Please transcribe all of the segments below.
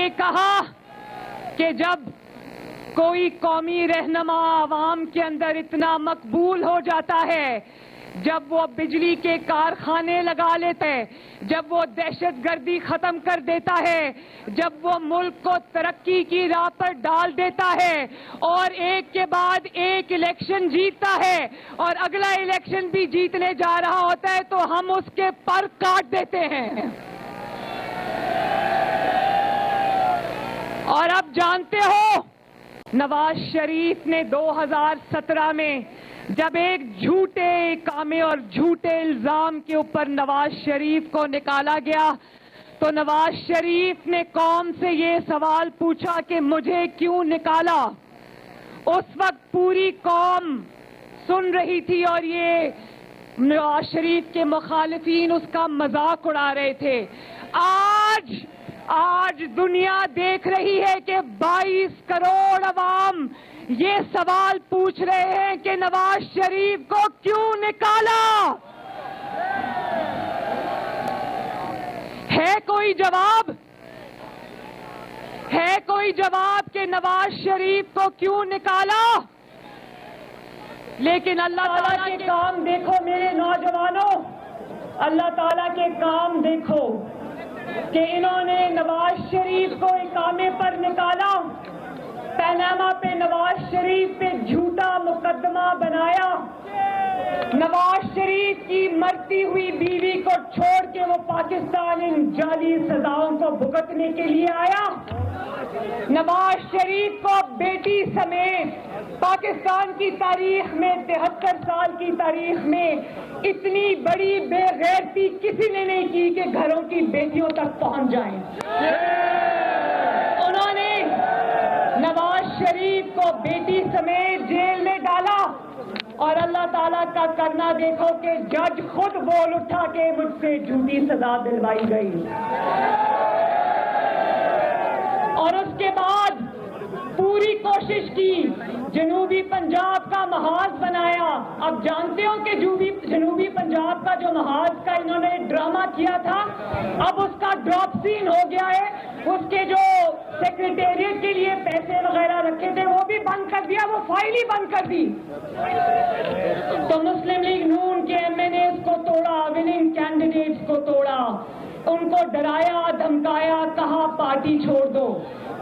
نے کہا کہ جب کوئی قومی رہنما عوام کے اندر اتنا مقبول ہو جاتا ہے، جب وہ بجلی کے کارخانے لگا لیتے ہیں، جب وہ دہشت گردی ختم کر دیتا ہے، جب وہ ملک کو ترقی کی راہ پر ڈال دیتا ہے اور ایک کے بعد ایک الیکشن جیتتا ہے اور اگلا الیکشن بھی جیتنے جا رہا ہوتا ہے تو ہم اس کے پر کاٹ دیتے ہیں۔ اور اب جانتے ہو نواز شریف نے 2017 میں جب ایک جھوٹے اقامے اور جھوٹے الزام کے اوپر نواز شریف کو نکالا گیا تو نواز شریف نے قوم سے یہ سوال پوچھا کہ مجھے کیوں نکالا؟ اس وقت پوری قوم سن رہی تھی اور یہ نواز شریف کے مخالفین اس کا مذاق اڑا رہے تھے۔ آج دنیا دیکھ رہی ہے کہ 22 کروڑ عوام یہ سوال پوچھ رہے ہیں کہ نواز شریف کو کیوں نکالا؟ ہے کوئی جواب؟ ہے کوئی جواب کہ نواز شریف کو کیوں نکالا؟ لیکن اللہ تعالیٰ کے کام دیکھو میرے نوجوانوں، اللہ تعالیٰ کے کام دیکھو کہ انہوں نے نواز شریف کو اقامے پر نکالا، پیناما پہ نواز شریف پہ جھوٹا مقدمہ بنایا، نواز شریف کی مرتی ہوئی بیوی کو چھوڑ کے وہ پاکستان ان جعلی سزاؤں کو بھگتنے کے لیے آیا۔ نواز شریف کو بیٹی سمیت پاکستان کی تاریخ میں 73 سال کی تاریخ میں اتنی بڑی بے غیرتی کسی نے نہیں کی کہ گھروں کی بیٹیوں تک پہنچ جائیں۔ انہوں نے نواز شریف کو بیٹی سمیت جیل میں ڈالا اور اللہ تعالیٰ کا کرنا دیکھو کہ جج خود بول اٹھا کہ مجھ سے جھوٹی سزا دلوائی گئی۔ اور اس کے بعد پوری کوشش کی، جنوبی پنجاب کا محاذ بنایا۔ اب جانتے ہو کہ جنوبی پنجاب کا جو محاذ کا انہوں نے ڈرامہ کیا تھا، اب اس کا ڈراپ سین ہو گیا ہے۔ اس کے جو سیکریٹریٹ کے لیے پیسے وغیرہ رکھے تھے وہ بھی بند کر دیا، وہ فائل ہی بند کر دی۔ تو مسلم لیگ نون کے MNAs کو توڑا، وننگ کینڈیڈیٹس کو توڑا، ان کو ڈرایا دھمکایا، کہا پارٹی چھوڑ دو۔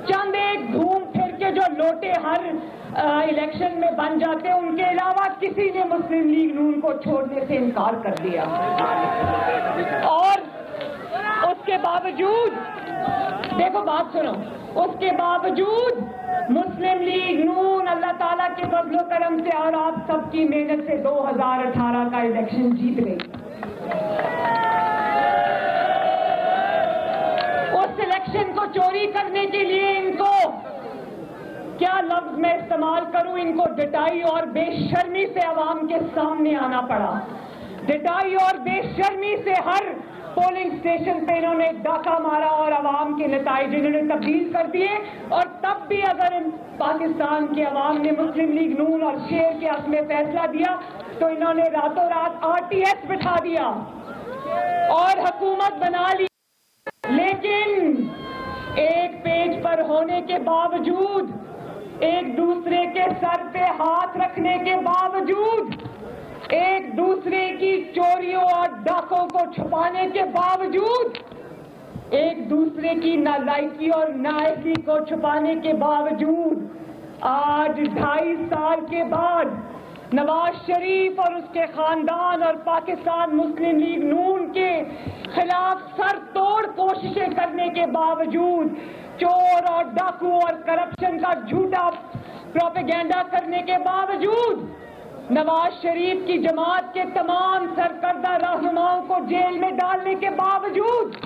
چند ایک گھوم پھر کے جو لوٹے ہر الیکشن میں بن جاتے، ان کے علاوہ کسی نے مسلم لیگ نون کو چھوڑنے سے انکار کر دیا۔ اور اس کے باوجود دیکھو بات سنو، اس کے باوجود مسلم لیگ نون اللہ تعالیٰ کے فضل و کرم سے اور آپ سب کی محنت سے 2018 کا الیکشن جیت گئی۔ اس الیکشن کو چوری کرنے کے لیے ان کو کیا لفظ میں استعمال کروں، ان کو ڈٹائی اور بے شرمی سے عوام کے سامنے آنا پڑا۔ ڈٹائی اور بے شرمی سے ہر پولنگ اسٹیشن پہ انہوں نے ڈاکہ مارا اور عوام کے نتائج انہوں نے تبدیل کر دیے۔ اور تب بھی اگر پاکستان کے عوام نے مسلم لیگ نون اور شیر کے حق میں فیصلہ دیا تو انہوں نے راتوں رات RTS بٹھا دیا اور حکومت بنا لی۔ لیکن ایک پیج پر ہونے کے باوجود، ایک دوسرے کے سر پہ ہاتھ رکھنے کے باوجود، ایک دوسرے کی چوریوں اور ڈاکوں کو چھپانے کے باوجود، ایک دوسرے کی نالائکی اور نااہلی کو چھپانے کے باوجود، آج 2.5 سال کے بعد نواز شریف اور اس کے خاندان اور پاکستان مسلم لیگ نون کے خلاف سر توڑ کوششیں کرنے کے باوجود، چور اور ڈاکو اور کرپشن کا جھوٹا پروپیگنڈا کرنے کے باوجود، نواز شریف کی جماعت کے تمام سرکردہ رہنماؤں کو جیل میں ڈالنے کے باوجود،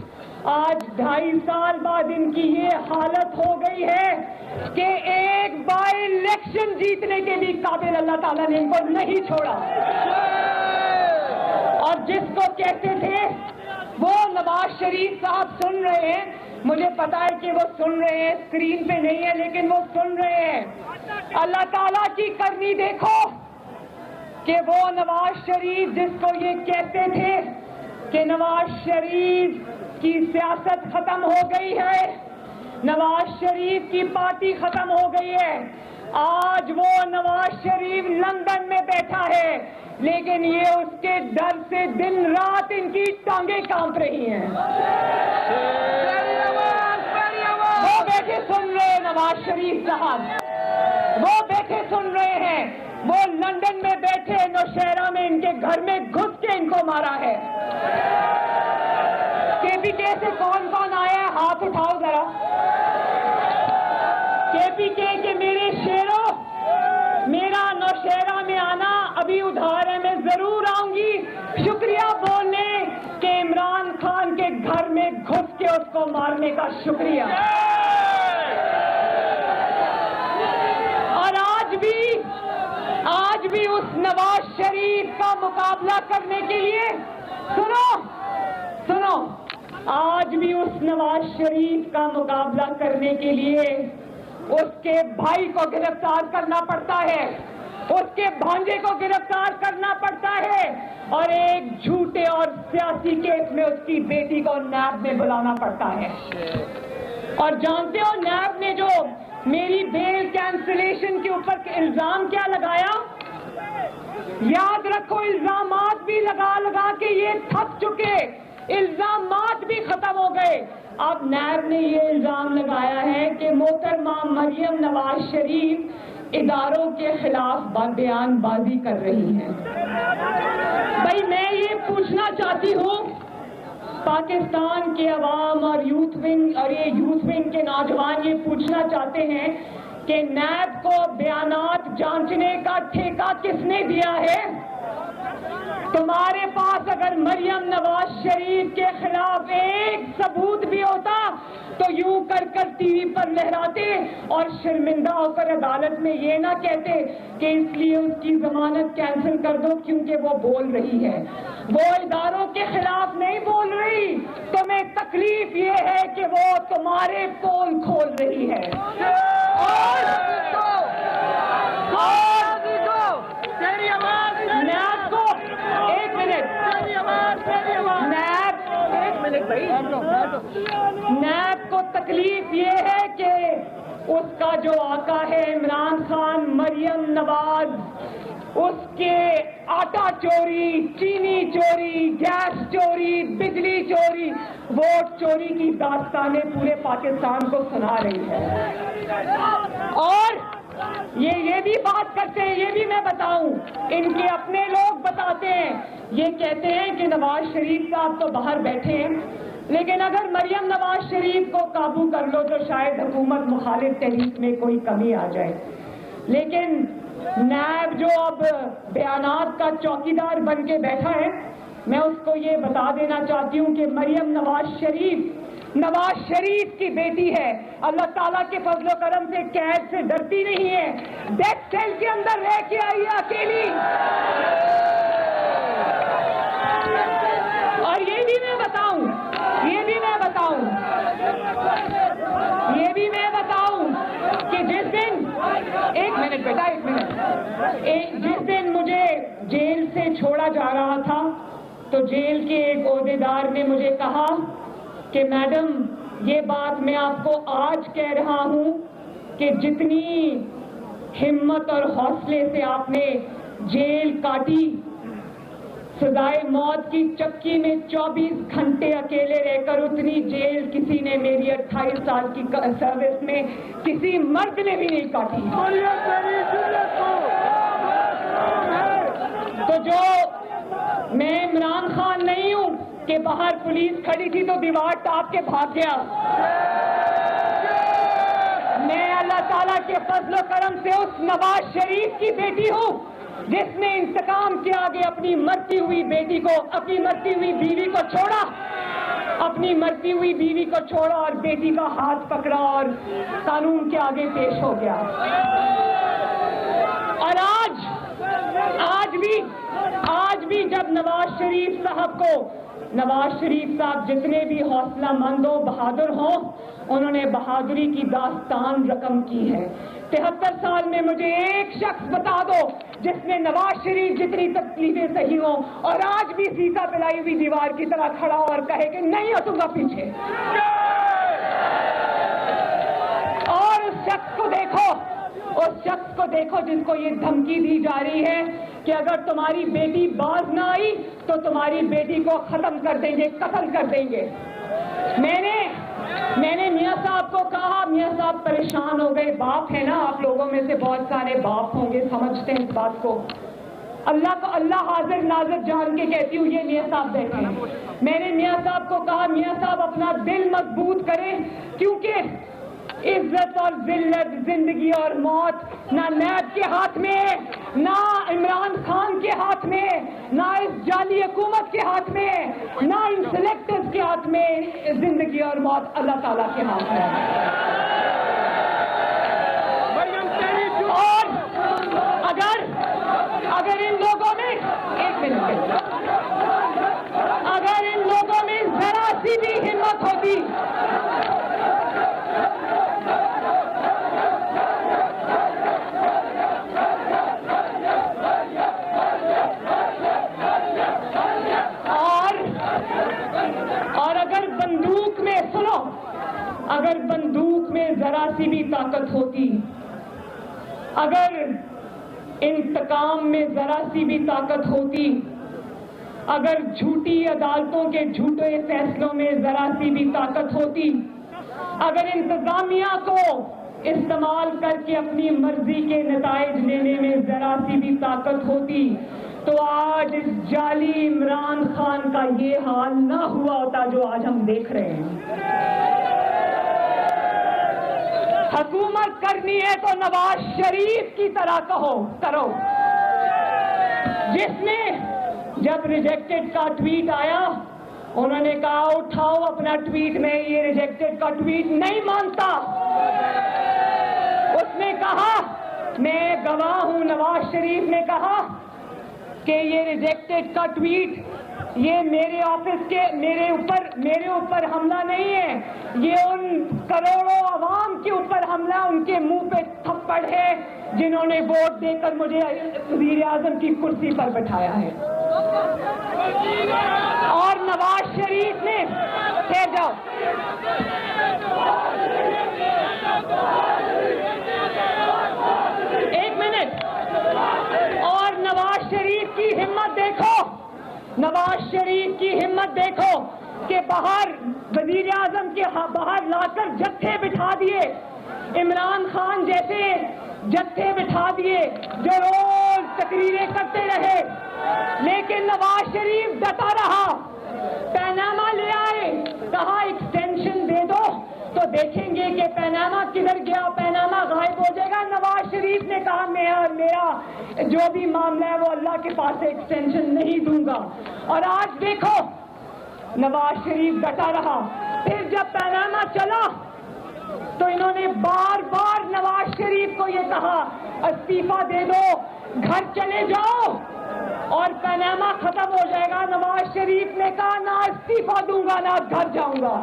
آج 2.5 سال بعد ان کی یہ حالت ہو گئی ہے کہ ایک بائی الیکشن جیتنے کے بھی قابل اللہ تعالیٰ نے ان کو نہیں چھوڑا۔ اور جس کو کہتے تھے وہ نواز شریف صاحب سن رہے ہیں، مجھے پتا ہے کہ وہ سن رہے ہیں، اسکرین پہ نہیں ہے لیکن وہ سن رہے ہیں۔ اللہ تعالیٰ کی کرنی دیکھو کہ وہ نواز شریف جس کو یہ کہتے تھے کہ نواز شریف کی سیاست ختم ہو گئی ہے، نواز شریف کی پارٹی ختم ہو گئی ہے. آج وہ نواز شریف لندن میں بیٹھا ہے, لیکن یہ اس کے ڈر سے دن رات ان کی ٹانگیں کانپ رہی ہیں. وہ بیٹھے سن رہے نواز شریف صاحب, وہ بیٹھے سن رہے ہیں. وہ لندن میں بیٹھے نوشہرہ میں ان کے گھر میں گھس کے ان کو مارا ہے. کے پی کے سے کون کون آیا ہے ہاتھ اٹھاؤ ذرا. کے پی کے میرے شیروں, میرا نوشہرہ میں آنا ابھی ادھار ہے, میں ضرور آؤں گی. شکریہ بولنے کہ عمران خان کے گھر میں گھس کے اس کو مارنے کا شکریہ. اور آج بھی اس نواز شریف کا مقابلہ کرنے کے لیے سنو, آج بھی اس نواز شریف کا مقابلہ کرنے کے لیے اس کے بھائی کو گرفتار کرنا پڑتا ہے, اس کے بھانجے کو گرفتار کرنا پڑتا ہے, اور ایک جھوٹے اور سیاسی کیس میں اس کی بیٹی کو نیب میں بلانا پڑتا ہے. اور جانتے ہو نیب نے جو میری بیل کینسلیشن کے اوپر الزام کیا لگایا؟ یاد رکھو, الزامات بھی لگا کے یہ تھک چکے, الزامات بھی ختم ہو گئے. اب نیب نے یہ الزام لگایا ہے کہ محترمہ مریم نواز شریف اداروں کے خلاف بیان بازی کر رہی ہیں. بھائی میں یہ پوچھنا چاہتی ہوں, پاکستان کے عوام اور یوتھ ونگ کے نوجوان یہ پوچھنا چاہتے ہیں کہ نیب کو بیانات جانچنے کا ٹھیکہ کس نے دیا ہے؟ تمہارے پاس اگر مریم نواز شریف کے خلاف ایک ثبوت بھی ہوتا تو یوں کر ٹی وی پر لہراتے اور شرمندہ ہو کر عدالت میں یہ نہ کہتے کہ اس لیے اس کی ضمانت کینسل کر دو کیونکہ وہ بول رہی ہے. وہ اداروں کے خلاف نہیں بول رہی, تمہیں تکلیف یہ ہے کہ وہ تمہارے پول کھول رہی ہے. نیب کو تکلیف یہ ہے کہ اس کا جو آقا ہے عمران خان, مریم نواز, اس کے آٹا چوری, چینی چوری, گیس چوری, بجلی چوری, ووٹ چوری کی داستانیں پورے پاکستان کو سنا رہی ہے. اور یہ بھی بات کرتے ہیں, یہ بھی میں بتاؤں, ان کے اپنے لوگ بتاتے ہیں, یہ کہتے ہیں کہ نواز شریف صاحب تو باہر بیٹھے ہیں, لیکن اگر مریم نواز شریف کو قابو کر لو تو شاید حکومت مخالف تحریک میں کوئی کمی آ جائے. لیکن نیب جو اب بیانات کا چوکیدار بن کے بیٹھا ہے, میں اس کو یہ بتا دینا چاہتی ہوں کہ مریم نواز شریف کی بیٹی ہے. اللہ تعالیٰ کے فضل و کرم سے قید سے ڈرتی نہیں ہے, ڈیتھ سیل کے اندر رہ کے آئی ہے اکیلی. اور یہ بھی میں بتاؤں کہ جس دن جس دن مجھے جیل سے چھوڑا جا رہا تھا تو جیل کے ایک عہدیدار نے مجھے کہا کہ میڈم یہ بات میں آپ کو آج کہہ رہا ہوں کہ جتنی ہمت اور حوصلے سے آپ نے جیل کاٹی, سزائے موت کی چکی میں 24 گھنٹے اکیلے رہ کر اتنی جیل کسی نے میری 28 سال کی سروس میں کسی مرد نے بھی نہیں کاٹی. تو جو میں عمران خان نہیں ہوں کہ باہر پولیس کھڑی تھی تو دیوار ٹاپ کے بھاگ گیا. میں اللہ تعالیٰ کے فضل و کرم سے اس نواز شریف کی بیٹی ہوں جس نے انتقام کے آگے اپنی مرتی ہوئی بیٹی کو, اپنی مرتی ہوئی بیوی کو چھوڑا, اپنی مرتی ہوئی بیوی کو چھوڑا اور بیٹی کا ہاتھ پکڑا اور قانون کے آگے پیش ہو گیا. اور آج بھی جب نواز شریف صاحب جتنے بھی حوصلہ مند ہو, بہادر ہوں, انہوں نے بہادری کی داستان رقم کی ہے. 73 سال میں مجھے ایک شخص بتا دو جس نے نواز شریف جتنی تکلیفیں سہی ہوں اور آج بھی سیسا پلائی ہوئی دیوار کی طرح کھڑا اور کہے کہ نہیں ہٹوں گا پیچھے. شخص کو دیکھو جس کو یہ دھمکی دی جا رہی ہے کہ اگر تمہاری بیٹی باز نہ آئی تو تمہاری بیٹی کو ختم کر دیں گے، قتل کر دیں گے۔ میں نے میاں صاحب کو کہا، میاں صاحب پریشان ہو گئے، باپ ہے نا، آپ لوگوں میں سے بہت سارے باپ ہوں گے، سمجھتے ہیں اس بات کو۔ اللہ حاضر ناظر جان کے کہتی ہوں، یہ میاں صاحب بیٹھے ہیں۔ میں نے میاں صاحب کو کہا، میاں صاحب اپنا دل مضبوط کریں، کیونکہ عزت اور ذلت، زندگی اور موت نہ نیب کے ہاتھ میں، نہ عمران خان کے ہاتھ میں، نہ اس جعلی حکومت کے ہاتھ میں، نہ ان سلیکٹرز کے ہاتھ میں، زندگی اور موت اللہ تعالیٰ کے ہاتھ میں۔ اور اگر ان لوگوں میں اگر ان لوگوں میں ذرا سی بھی ہمت ہوتی، اور اگر بندوق میں، سنو، اگر بندوق میں ذرا سی بھی طاقت ہوتی، اگر انتقام میں ذرا سی بھی طاقت ہوتی، اگر جھوٹی عدالتوں کے جھوٹے فیصلوں میں ذرا سی بھی طاقت ہوتی، اگر انتظامیہ کو استعمال کر کے اپنی مرضی کے نتائج لینے میں ذرا سی بھی طاقت ہوتی، تو آج اس جعلی عمران خان کا یہ حال نہ ہوا ہوتا جو آج ہم دیکھ رہے ہیں۔ حکومت کرنی ہے تو نواز شریف کی طرح کرو، جس نے جب ریجیکٹڈ کا ٹویٹ آیا انہوں نے کہا اٹھاؤ اپنا ٹویٹ، میں یہ ریجیکٹڈ کا ٹویٹ نہیں مانتا۔ اس نے کہا، میں گواہ ہوں، نواز شریف نے کہا کہ یہ ریجیکٹڈ کا ٹویٹ یہ میرے آفس کے میرے اوپر حملہ نہیں ہے، یہ ان کروڑوں عوام کے اوپر حملہ، ان کے منہ پہ تھپڑ ہے جنہوں نے ووٹ دے کر مجھے وزیر اعظم کی کرسی پر بٹھایا ہے۔ اور نواز شریف نے ایک منٹ، اور نواز شریف کی ہمت دیکھو، نواز شریف کی ہمت دیکھو کہ باہر وزیر اعظم کے باہر لا کر جتھے بٹھا دیے، عمران خان جیسے جتھے بٹھا دیے جو روز تقریریں کرتے رہے، لیکن نواز شریف ڈٹا رہا، پیناما لے آئے، کہا ایکسٹینشن دے دو تو دیکھیں گے کہ پیناما کدھر گیا، پیناما غائب ہو جائے گا۔ نواز شریف نے کہا میرا جو بھی معاملہ ہے وہ اللہ کے پاس ایکسٹینشن نہیں دوں گا، اور آج دیکھو نواز شریف ڈٹا رہا۔ پھر جب پیناما چلا تو انہوں نے بار بار نواز شریف کو یہ کہا استعفیٰ دے دو، گھر چلے جاؤ اور پیناما ختم ہو جائے گا۔ نواز شریف نے کہا نہ استعفیٰ دوں گا نہ گھر جاؤں گا۔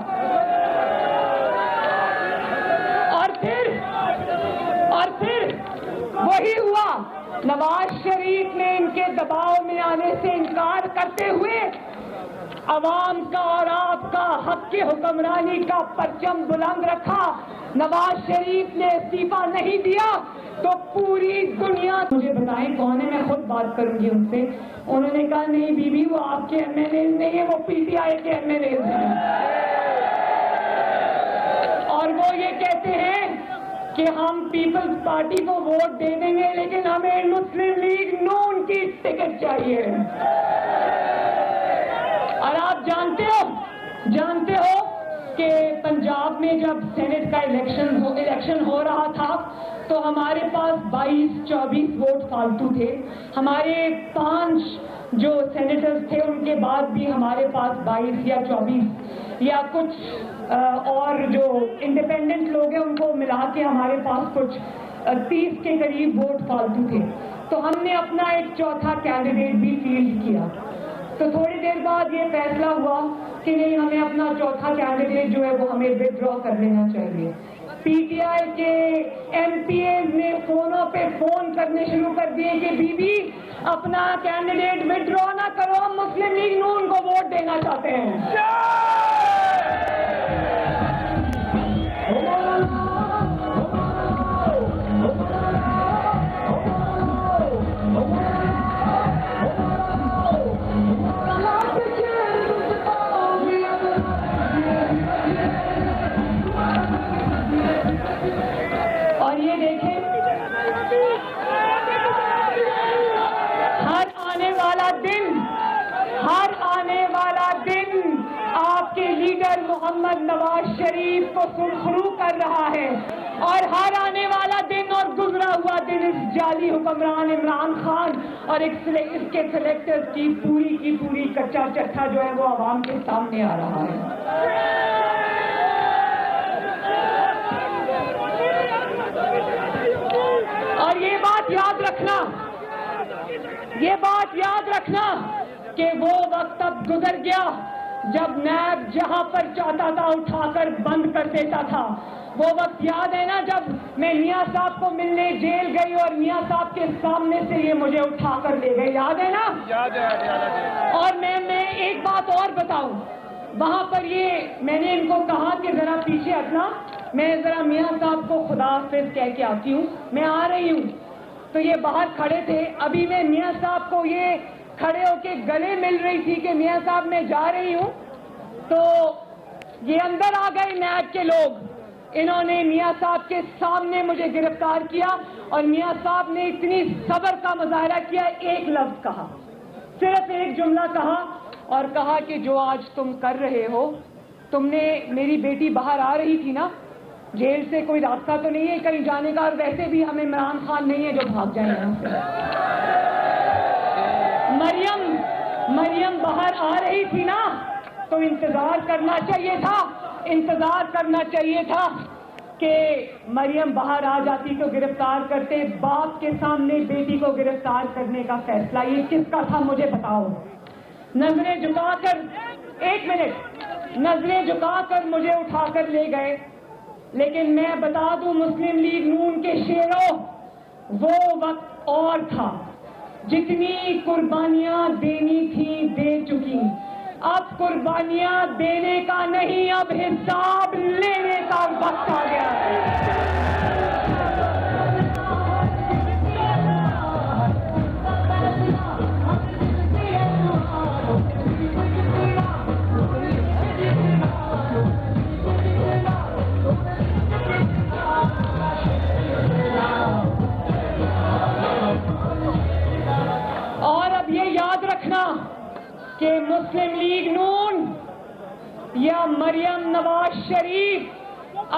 اور پھر وہی ہوا، نواز شریف نے ان کے دباؤ میں آنے سے انکار کرتے ہوئے عوام کا اور آپ کا حق کی حکمرانی کا پرچم بلند رکھا۔ نواز شریف نے استعفیٰ نہیں دیا تو پوری دنیا، مجھے بتائیں کون ہے، میں خود بات کروں گی ان سے۔ انہوں نے کہا نہیں بی بی وہ آپ کے ایم ایل اے نہیں ہے، وہ پی ٹی آئی کے ایم ایل اے ہیں، اور وہ یہ کہتے ہیں کہ ہم پیپلز پارٹی کو ووٹ دے دیں گے لیکن ہمیں مسلم لیگ نون کی ٹکٹ چاہیے۔ اور آپ جانتے ہو کہ پنجاب میں جب سینٹ کا الیکشن ہو رہا تھا تو ہمارے پاس 22-24 ووٹ فالتو تھے۔ ہمارے 5 جو سینیٹرز تھے ان کے بعد بھی ہمارے پاس 22 یا 24 یا کچھ اور جو انڈیپینڈنٹ لوگ ہیں ان کو ملا کے ہمارے پاس کچھ 30 کے قریب ووٹ فالتو تھے۔ تو ہم نے اپنا ایک چوتھا کینڈیڈیٹ بھی فیلڈ کیا۔ تو تھوڑی دیر بعد یہ فیصلہ ہوا کہ نہیں، ہمیں اپنا چوتھا کینڈیڈیٹ جو ہے وہ ہمیں وڈرا کر لینا چاہیے۔ پی ٹی آئی کے ایم پی ایز نے فونوں پہ فون کرنے شروع کر دیے کہ بی بی اپنا کینڈیڈیٹ وڈرا نہ کرو، ہم مسلم لیگ نون کو ووٹ دینا چاہتے ہیں۔ محمد نواز شریف کو سرخرو کر رہا ہے، اور ہر آنے والا دن اور گزرا ہوا دن اس جعلی حکمران عمران خان اور اس کے سلیکٹرز کی پوری کچا چٹھا جو ہے وہ عوام کے سامنے آ رہا ہے۔ اور یہ بات یاد رکھنا کہ وہ وقت اب گزر گیا جب نیب جہاں پر چاہتا تھا اٹھا کر بند کر دیتا تھا۔ وہ وقت یاد ہے نا جب میں میاں صاحب کو ملنے جیل گئی اور میاں صاحب کے سامنے سے یہ مجھے اٹھا کر لے گئے، یاد ہے نا؟ یاد ہے۔ اور میں ایک بات اور بتاؤں، وہاں پر میں نے ان کو کہا کہ ذرا پیچھے ہٹنا، میں ذرا میاں صاحب کو خدا حافظ کہہ کے آتی ہوں، میں آ رہی ہوں۔ تو یہ باہر کھڑے تھے، ابھی میں میاں صاحب کو یہ کھڑے ہو کے گلے مل رہی تھی کہ میاں صاحب میں جا رہی ہوں، تو یہ اندر آ گئے نیب کے لوگ، انہوں نے میاں صاحب کے سامنے مجھے گرفتار کیا، اور میاں صاحب نے اتنی صبر کا مظاہرہ کیا، ایک لفظ کہا، صرف ایک جملہ کہا، اور کہا کہ جو آج تم کر رہے ہو، تم نے میری بیٹی باہر آ رہی تھی نا، جیل سے کوئی راستہ تو نہیں ہے کہیں جانے کا، اور ویسے بھی ہم عمران خان نہیں ہے جو بھاگ جائیں یہاں سے۔ مریم باہر آ رہی تھی نا، تو انتظار کرنا چاہیے تھا کہ مریم باہر آ جاتی تو گرفتار کرتے۔ باپ کے سامنے بیٹی کو گرفتار کرنے کا فیصلہ یہ کس کا تھا مجھے بتاؤ؟ نظریں جھکا کر مجھے اٹھا کر لے گئے، لیکن میں بتا دوں مسلم لیگ نون کے شیروں، وہ وقت اور تھا، جتنی قربانیاں دینی تھیں دے چکی، اب قربانیاں دینے کا نہیں، اب حساب لینے کا وقت آ گیا ہے۔ اور اب یہ یاد رکھنا کہ مسلم لیگ نون یا مریم نواز شریف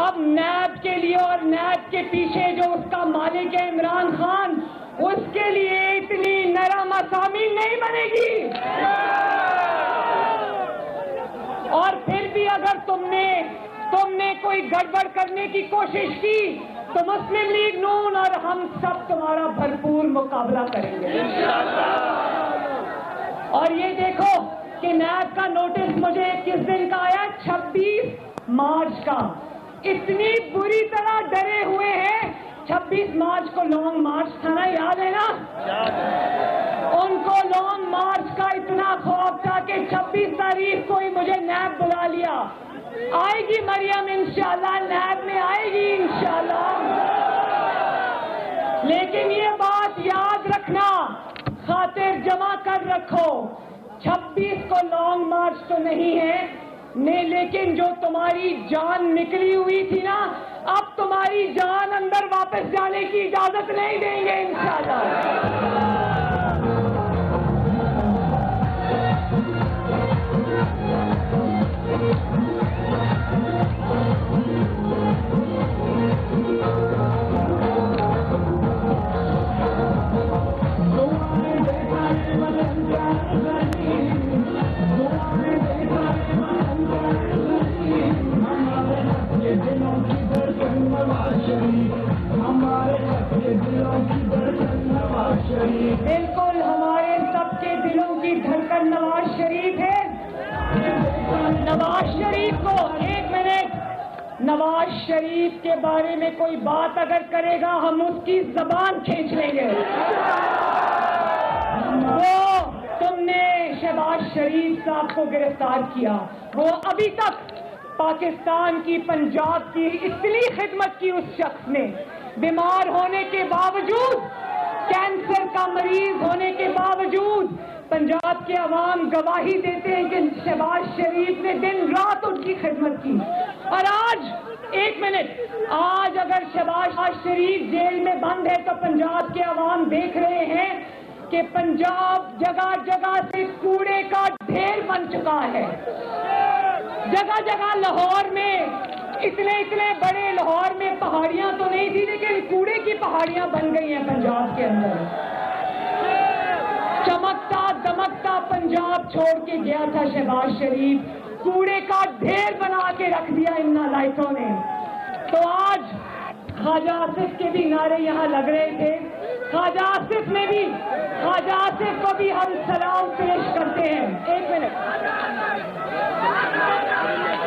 اب نیب کے لیے اور نیب کے پیچھے جو اس کا مالک ہے عمران خان، اس کے لیے اتنی نرم اسامی نہیں بنے گی۔ اور پھر بھی اگر تم نے کوئی گڑبڑ کرنے کی کوشش کی تو مسلم لیگ نون اور ہم سب تمہارا بھرپور مقابلہ کریں گے۔ اور یہ دیکھو کہ نیب کا نوٹس مجھے کس دن کا آیا؟ 26 مارچ کا۔ اتنی بری طرح ڈرے ہوئے ہیں، 26 مارچ کو لانگ مارچ تھا نا، یاد ہے نا؟ ان کو لانگ مارچ کا اتنا خوف تھا کہ 26 تاریخ کو ہی مجھے نیب بلا لیا۔ آئے گی مریم انشاءاللہ، نیب میں آئے گی انشاءاللہ، لیکن یہ بات یاد رکھنا، خاطر جمع کر رکھو، 26 کو لانگ مارچ تو نہیں ہے، لیکن جو تمہاری جان نکلی ہوئی تھی نا، اب تمہاری جان اندر واپس جانے کی اجازت نہیں دیں گے انشاءاللہ۔ بالکل ہمارے سب کے دلوں کی دھڑکن نواز شریف ہے۔ نواز شریف کو ایک منٹ، نواز شریف کے بارے میں کوئی بات اگر کرے گا ہم اس کی زبان کھینچ لیں گے۔ وہ تم نے شہباز شریف صاحب کو گرفتار کیا، وہ ابھی تک پاکستان کی پنجاب کی اتنی خدمت کی اس شخص نے، بیمار ہونے کے باوجود، کینسر کا مریض ہونے کے باوجود پنجاب کے عوام گواہی دیتے ہیں کہ شہباز شریف نے دن رات ان کی خدمت کی۔ اور آج ایک منٹ، آج اگر شہباز شریف جیل میں بند ہے تو پنجاب کے عوام دیکھ رہے ہیں کہ پنجاب جگہ جگہ سے کوڑے کا ڈھیر بن چکا ہے۔ جگہ جگہ لاہور میں اتنے بڑے لاہور میں پہاڑیاں تو نہیں تھی لیکن کوڑے کی پہاڑیاں بن گئی ہیں پنجاب کے اندر. چمکتا دمکتا پنجاب چھوڑ کے گیا تھا شہباز شریف, کوڑے کا ڈھیر بنا کے رکھ دیا ان نالائکوں نے. تو آج خواجہ آصف کے بھی نعرے یہاں لگ رہے تھے. خواجہ آصف کو بھی ہم سلام پیش کرتے ہیں. ایک منٹ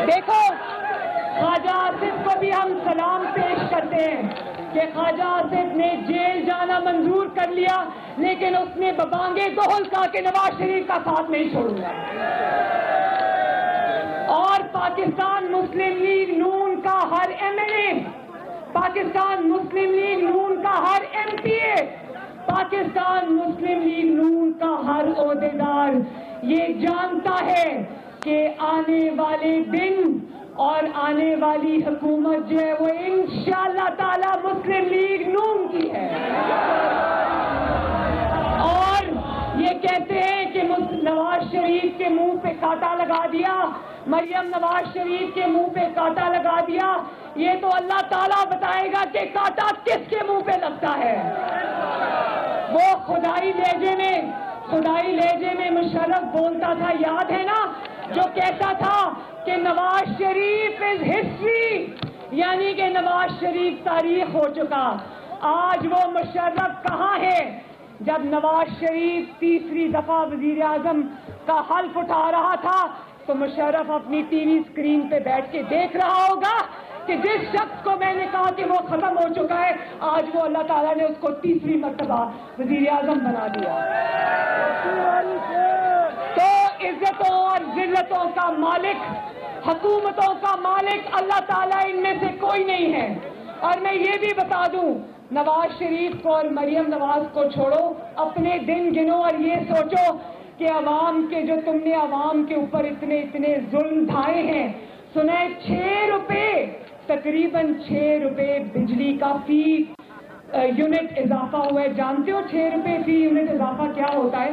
دیکھو, خواجہ آصف کو بھی ہم سلام پیش کرتے ہیں کہ خواجہ آصف نے جیل جانا منظور کر لیا لیکن اس نے ببانگے دہل کہا کہ نواز شریف کا ساتھ نہیں چھوڑوں گا. اور پاکستان مسلم لیگ نون کا ہر M L A, Pakistan Muslim League Noon کا ہر M P A, Pakistan Muslim League Noon کا ہر عہدیدار یہ جانتا ہے کہ آنے والے دن اور آنے والی حکومت جو ہے وہ انشاءاللہ تعالی مسلم لیگ نون کی ہے. اور یہ کہتے ہیں کہ نواز شریف کے منہ پہ کانٹا لگا دیا, مریم نواز شریف کے منہ پہ کانٹا لگا دیا. یہ تو اللہ تعالیٰ بتائے گا کہ کانٹا کس کے منہ پہ لگتا ہے. وہ خدائی لہجے میں مشرف بولتا تھا, یاد ہے نا, جو کہتا تھا کہ نواز شریف از ہسٹری, یعنی کہ نواز شریف تاریخ ہو چکا. آج وہ مشرف کہاں ہے؟ جب نواز شریف تیسری دفعہ وزیر اعظم کا حلف اٹھا رہا تھا تو مشرف اپنی ٹی وی اسکرین پہ بیٹھ کے دیکھ رہا ہوگا کہ جس شخص کو میں نے کہا کہ وہ ختم ہو چکا ہے, آج وہ اللہ تعالیٰ نے اس کو تیسری مرتبہ وزیر اعظم بنا دیا. تو عزتوں اور ذلتوں کا مالک, حکومتوں کا مالک اللہ تعالیٰ ان میں سے کوئی نہیں ہے. اور میں یہ بھی بتا دوں, نواز شریف کو اور مریم نواز کو چھوڑو, اپنے دن گنو اور یہ سوچو کہ عوام کے جو تم نے عوام کے اوپر اتنے ظلم ڈھائے ہیں. سنیں 6 روپے, تقریباً 6 روپے بجلی کا فی یونٹ اضافہ ہوا ہے. جانتے ہو 6 روپے فی یونٹ اضافہ کیا ہوتا ہے؟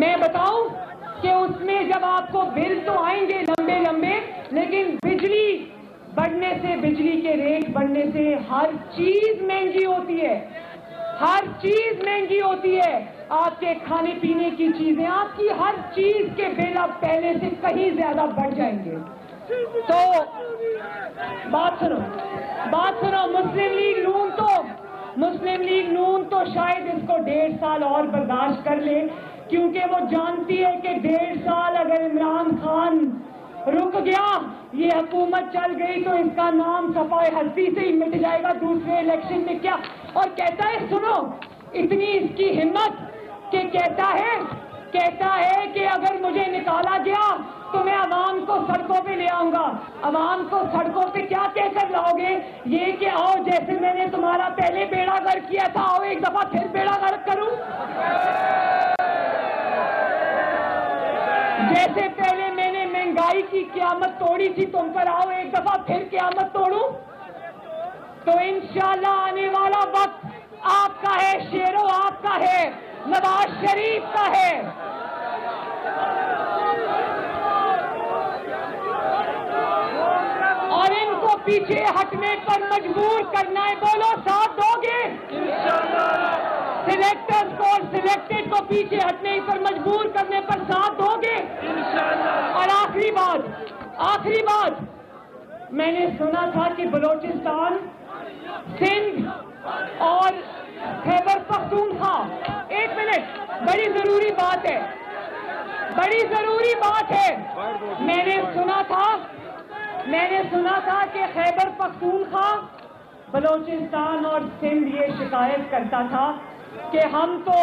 میں بتاؤں کہ اس میں جب آپ کو بل تو آئیں گے لمبے, لیکن بجلی بڑھنے سے, بجلی کے ریٹ بڑھنے سے ہر چیز مہنگی ہوتی ہے. ہر چیز مہنگی ہوتی ہے. آپ کے کھانے پینے کی چیزیں, آپ کی ہر چیز کے بل اب پہلے سے کہیں زیادہ بڑھ جائیں گے. تو بات سنو, مسلم لیگ نون تو شاید اس کو 1.5 سال اور برداشت کر لے, کیونکہ وہ جانتی ہے کہ 1.5 سال اگر عمران خان رک گیا, یہ حکومت چل گئی تو اس کا نام صفحہ ہستی سے ہی مٹ جائے گا دوسرے الیکشن میں. کیا اور کہتا ہے, سنو, اتنی اس کی ہمت کہ کہتا ہے کہ اگر مجھے نکالا گیا تو میں عوام کو سڑکوں پہ لے آؤں گا. عوام کو سڑکوں پہ کیا کہہ کر لاؤ گے؟ یہ کہ آؤ جیسے میں نے تمہارا پہلے بیڑا غرق کیا تھا, آؤ ایک دفعہ پھر بیڑا غرق کروں. جیسے پہلے میں نے مہنگائی کی قیامت توڑی تھی تم پر, آؤ ایک دفعہ پھر قیامت توڑوں. تو انشاءاللہ آنے والا وقت آپ کا ہے, شیرو آپ کا ہے, نواز شریف کا ہے. اور ان کو پیچھے ہٹنے پر مجبور کرنا ہے. بولو ساتھ دو گے؟ سلیکٹرز کو اور سلیکٹڈ کو پیچھے ہٹنے پر مجبور کرنے پر ساتھ دو گے؟ اور آخری بات, میں نے سنا تھا کہ بلوچستان, سندھ اور خیبر پختونخوا, ایک منٹ, بڑی ضروری بات ہے, میں نے سنا تھا کہ خیبر پختونخوا, بلوچستان اور سندھ یہ شکایت کرتا تھا کہ ہم تو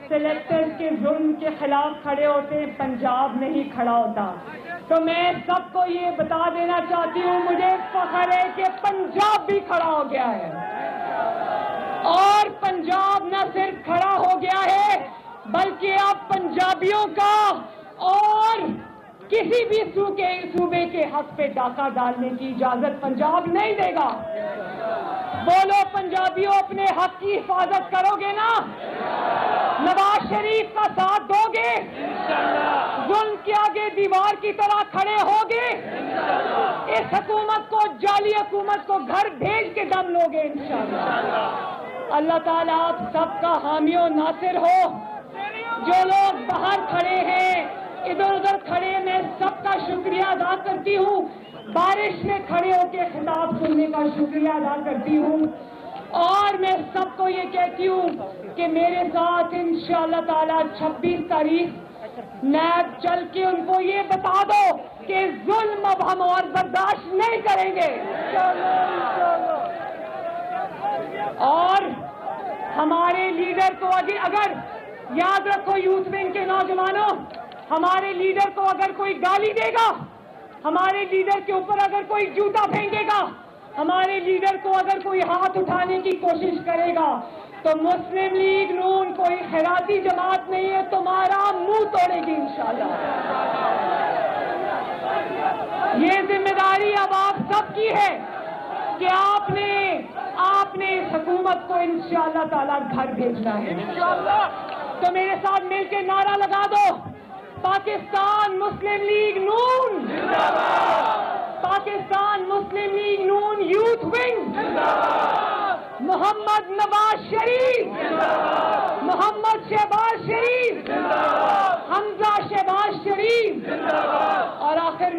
سلیکٹرز کے ظلم کے خلاف کھڑے ہوتے ہیں, پنجاب نہیں کھڑا ہوتا. تو میں سب کو یہ بتا دینا چاہتی ہوں, مجھے فخر ہے کہ پنجاب بھی کھڑا ہو گیا ہے. اور پنجاب نہ صرف کھڑا ہو گیا ہے بلکہ اب پنجابیوں کا اور کسی بھی صوبے کے حق پہ ڈاکہ ڈالنے کی اجازت پنجاب نہیں دے گا. بولو پنجابیوں, اپنے حق کی حفاظت کرو گے نا؟ نواز شریف کا ساتھ دو گے؟ ظلم کے آگے دیوار کی طرح کھڑے ہوگے, اس حکومت کو, جعلی حکومت کو گھر بھیج کے دم لوگے انشاءاللہ. اللہ تعالیٰ آپ سب کا حامی و ناصر ہو. جو لوگ باہر کھڑے ہیں, ادھر ادھر کھڑے, میں سب کا شکریہ ادا کرتی ہوں. بارش میں کھڑے ہو کے خطاب سننے کا شکریہ ادا کرتی ہوں. اور میں سب کو یہ کہتی ہوں کہ میرے ساتھ انشاءاللہ تعالیٰ 26 تاریخ نیب چل کے ان کو یہ بتا دو کہ ظلم اب ہم اور برداشت نہیں کریں گے. اور ہمارے لیڈر کو اگر یاد رکھو, یوتھ ونگ کے نوجوانوں, ہمارے لیڈر کو اگر کوئی گالی دے گا, ہمارے لیڈر کے اوپر اگر کوئی جوتا پھینکے گا, ہمارے لیڈر کو اگر کوئی ہاتھ اٹھانے کی کوشش کرے گا, تو مسلم لیگ نون کوئی خیراتی جماعت نہیں ہے, تمہارا منہ توڑے گی انشاءاللہ. یہ ذمہ داری اب آپ سب کی ہے کہ آپ نے اس حکومت کو انشاءاللہ تعالیٰ گھر بھیجنا ہے. تو میرے ساتھ مل کے نعرہ لگا دو, پاکستان مسلم لیگ نون, پاکستان مسلم لیگ نون یوتھ ونگ, محمد نواز شریف, محمد شہباز شریف, حمزہ شہباز شریف, اور آخر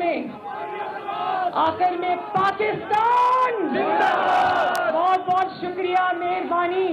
میں پاکستان. بہت بہت شکریہ, مہربانی.